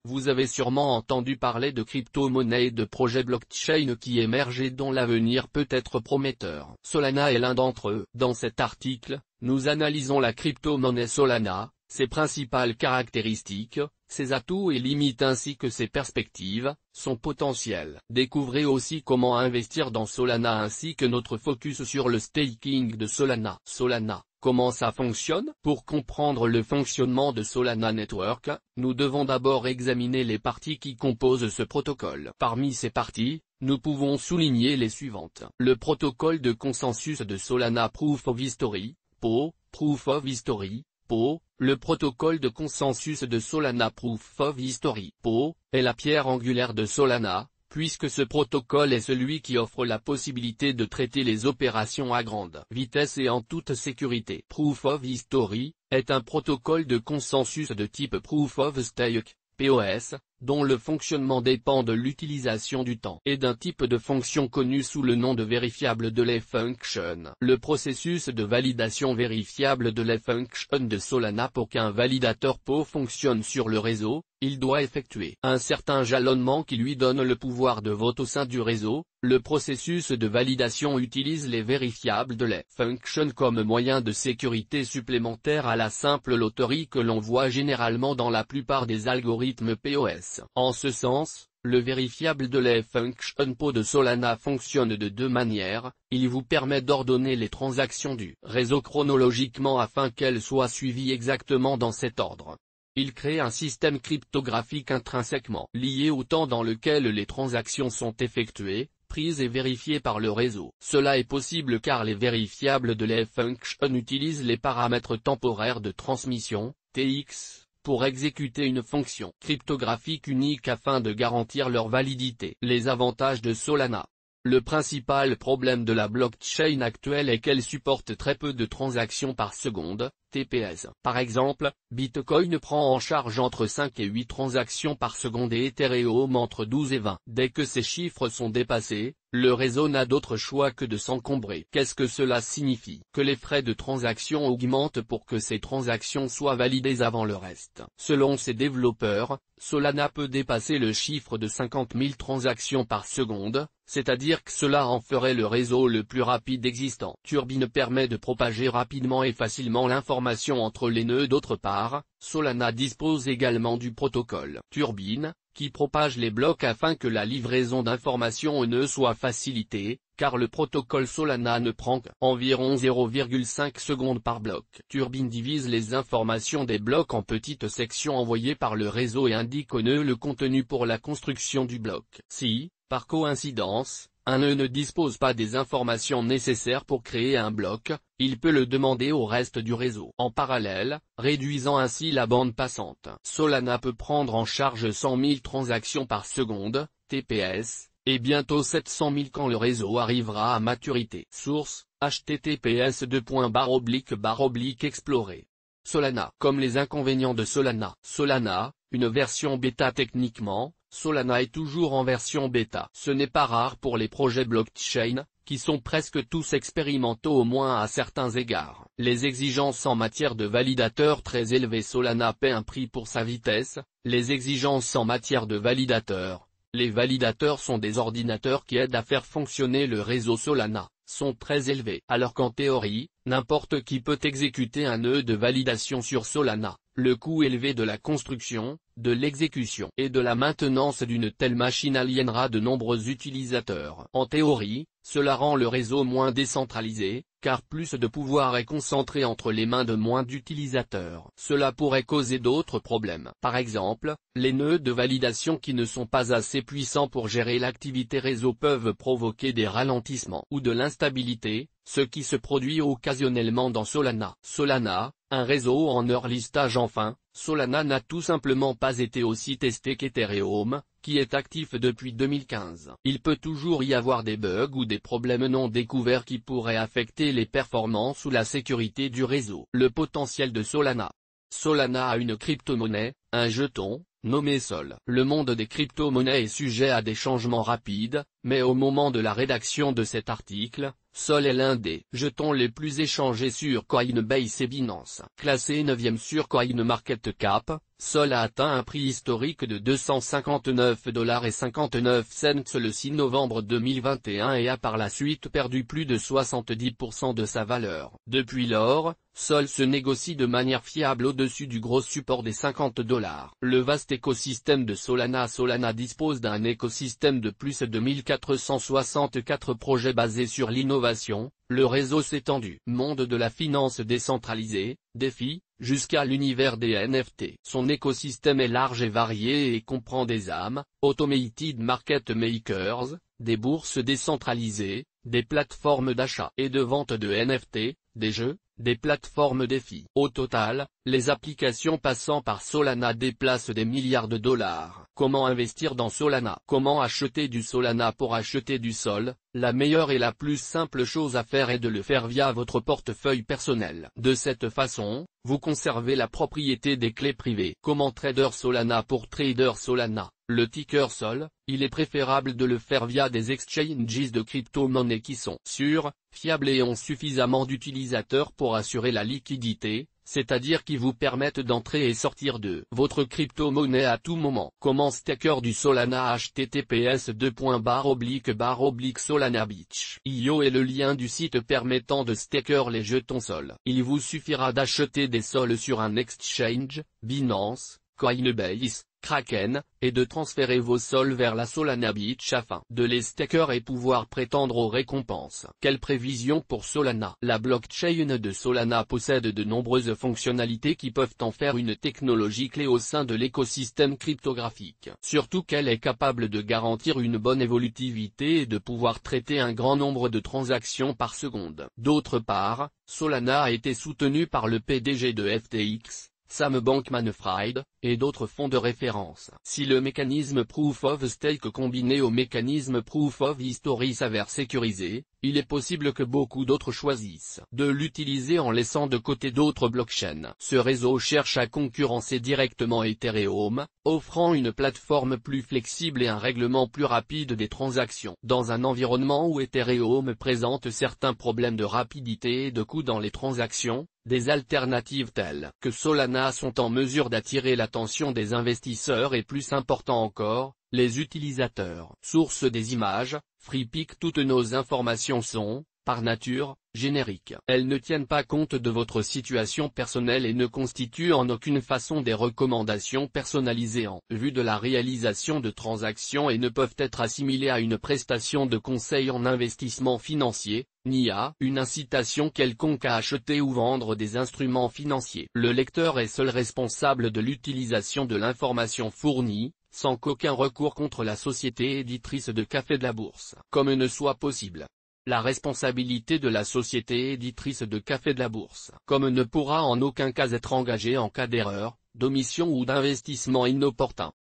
Vous avez sûrement entendu parler de crypto-monnaies et de projets blockchain qui émergent et dont l'avenir peut être prometteur. Solana est l'un d'entre eux. Dans cet article, nous analysons la crypto-monnaie Solana, ses principales caractéristiques, ses atouts et limites ainsi que ses perspectives, son potentiel. Découvrez aussi comment investir dans Solana ainsi que notre focus sur le staking de Solana. Solana, comment ça fonctionne? Pour comprendre le fonctionnement de Solana Network, nous devons d'abord examiner les parties qui composent ce protocole. Parmi ces parties, nous pouvons souligner les suivantes. Le protocole de consensus de Solana Proof of History, POH, Proof of History, POH. Le protocole de consensus de Solana Proof of History, POH, est la pierre angulaire de Solana, puisque ce protocole est celui qui offre la possibilité de traiter les opérations à grande vitesse et en toute sécurité. Proof of History est un protocole de consensus de type Proof of Stake, POS, dont le fonctionnement dépend de l'utilisation du temps et d'un type de fonction connu sous le nom de vérifiable delay function. Le processus de validation vérifiable delay function de Solana. Pour qu'un validateur POH fonctionne sur le réseau, il doit effectuer un certain jalonnement qui lui donne le pouvoir de vote au sein du réseau. Le processus de validation utilise les vérifiables delay function comme moyen de sécurité supplémentaire à la simple loterie que l'on voit généralement dans la plupart des algorithmes POS. En ce sens, le vérifiable delay function POH de Solana fonctionne de deux manières. Il vous permet d'ordonner les transactions du réseau chronologiquement afin qu'elles soient suivies exactement dans cet ordre. Il crée un système cryptographique intrinsèquement lié au temps dans lequel les transactions sont effectuées, prises et vérifiées par le réseau. Cela est possible car les vérifiables delay function utilisent les paramètres temporaires de transmission, TX, pour exécuter une fonction cryptographique unique afin de garantir leur validité. Les avantages de Solana. Le principal problème de la blockchain actuelle est qu'elle supporte très peu de transactions par seconde, TPS. Par exemple, Bitcoin prend en charge entre 5 et 8 transactions par seconde et Ethereum entre 12 et 20. Dès que ces chiffres sont dépassés, le réseau n'a d'autre choix que de s'encombrer. Qu'est-ce que cela signifie? Que les frais de transaction augmentent pour que ces transactions soient validées avant le reste. Selon ces développeurs, Solana peut dépasser le chiffre de 50 000 transactions par seconde, c'est-à-dire que cela en ferait le réseau le plus rapide existant. Turbine permet de propager rapidement et facilement l'information entre les nœuds. D'autre part, Solana dispose également du protocole Turbine, qui propage les blocs afin que la livraison d'informations aux nœuds soit facilitée, car le protocole Solana ne prend qu'environ 0,5 secondes par bloc. Turbine divise les informations des blocs en petites sections envoyées par le réseau et indique aux nœuds le contenu pour la construction du bloc. Si, par coïncidence, un nœud ne dispose pas des informations nécessaires pour créer un bloc, il peut le demander au reste du réseau. En parallèle, réduisant ainsi la bande passante. Solana peut prendre en charge 100 000 transactions par seconde, TPS, et bientôt 700 000 quand le réseau arrivera à maturité. Source, https://explorer. Solana. Comme les inconvénients de Solana. Solana, une version bêta techniquement. Solana est toujours en version bêta. Ce n'est pas rare pour les projets blockchain, qui sont presque tous expérimentaux au moins à certains égards. Les exigences en matière de validateurs très élevées. Solana paie un prix pour sa vitesse. Les exigences en matière de validateurs. Les validateurs sont des ordinateurs qui aident à faire fonctionner le réseau Solana, sont très élevés. Alors qu'en théorie, n'importe qui peut exécuter un nœud de validation sur Solana. Le coût élevé de la construction, de l'exécution et de la maintenance d'une telle machine aliénera de nombreux utilisateurs. En théorie, cela rend le réseau moins décentralisé, car plus de pouvoir est concentré entre les mains de moins d'utilisateurs. Cela pourrait causer d'autres problèmes. Par exemple, les nœuds de validation qui ne sont pas assez puissants pour gérer l'activité réseau peuvent provoquer des ralentissements ou de l'instabilité, ce qui se produit occasionnellement dans Solana. Solana, un réseau en early stage. Enfin, Solana n'a tout simplement pas été aussi testé qu'Ethereum, qui est actif depuis 2015. Il peut toujours y avoir des bugs ou des problèmes non découverts qui pourraient affecter les performances ou la sécurité du réseau. Le potentiel de Solana. Solana a une crypto-monnaie, un jeton, nommé Sol. Le monde des crypto-monnaies est sujet à des changements rapides, mais au moment de la rédaction de cet article, Sol est l'un des jetons les plus échangés sur Coinbase et Binance. Classé 9e sur CoinMarketCap, Sol a atteint un prix historique de 259,59 $ le 6 novembre 2021 et a par la suite perdu plus de 70% de sa valeur. Depuis lors, Sol se négocie de manière fiable au-dessus du gros support des $50. Le vaste écosystème de Solana dispose d'un écosystème de plus de 1464 projets basés sur l'innovation. Le réseau s'étend du monde de la finance décentralisée, DeFi, jusqu'à l'univers des NFT. Son écosystème est large et varié et comprend des AMM, Automated Market Makers, des bourses décentralisées, des plateformes d'achat et de vente de NFT, des jeux, des plateformes DeFi. Au total, les applications passant par Solana déplacent des milliards de dollars. Comment investir dans Solana? Comment acheter du Solana pour acheter du Sol? La meilleure et la plus simple chose à faire est de le faire via votre portefeuille personnel. De cette façon, vous conservez la propriété des clés privées. Comment trader Solana? Pour trader Solana, le ticker Sol, il est préférable de le faire via des exchanges de crypto-monnaies qui sont sûrs, fiables et ont suffisamment d'utilisateurs pour assurer la liquidité, c'est-à-dire qui vous permettent d'entrer et sortir de votre crypto-monnaie à tout moment. Comment stacker du Solana? https://solana-beach.io est le lien du site permettant de stacker les jetons Sol. Il vous suffira d'acheter des Sols sur un exchange, Binance, Coinbase, Kraken, et de transférer vos Sols vers la Solana Beach afin de les staker et pouvoir prétendre aux récompenses. Quelles prévisions pour Solana? La blockchain de Solana possède de nombreuses fonctionnalités qui peuvent en faire une technologie clé au sein de l'écosystème cryptographique. Surtout qu'elle est capable de garantir une bonne évolutivité et de pouvoir traiter un grand nombre de transactions par seconde. D'autre part, Solana a été soutenu par le PDG de FTX, Sam Bankman-Fried, et d'autres fonds de référence. Si le mécanisme Proof of Stake combiné au mécanisme Proof of History s'avère sécurisé, il est possible que beaucoup d'autres choisissent de l'utiliser en laissant de côté d'autres blockchains. Ce réseau cherche à concurrencer directement Ethereum, offrant une plateforme plus flexible et un règlement plus rapide des transactions. Dans un environnement où Ethereum présente certains problèmes de rapidité et de coût dans les transactions, des alternatives telles que Solana sont en mesure d'attirer l'attention des investisseurs et plus important encore, les utilisateurs. Source des images, FreePic. Toutes nos informations sont, par nature, génériques. Elles ne tiennent pas compte de votre situation personnelle et ne constituent en aucune façon des recommandations personnalisées en vue de la réalisation de transactions et ne peuvent être assimilées à une prestation de conseil en investissement financier, ni à une incitation quelconque à acheter ou vendre des instruments financiers. Le lecteur est seul responsable de l'utilisation de l'information fournie, sans qu'aucun recours contre la société éditrice de Café de la Bourse, comme ne soit possible. La responsabilité de la société éditrice de Café de la Bourse, comme ne pourra en aucun cas être engagée en cas d'erreur, d'omission ou d'investissement inopportun.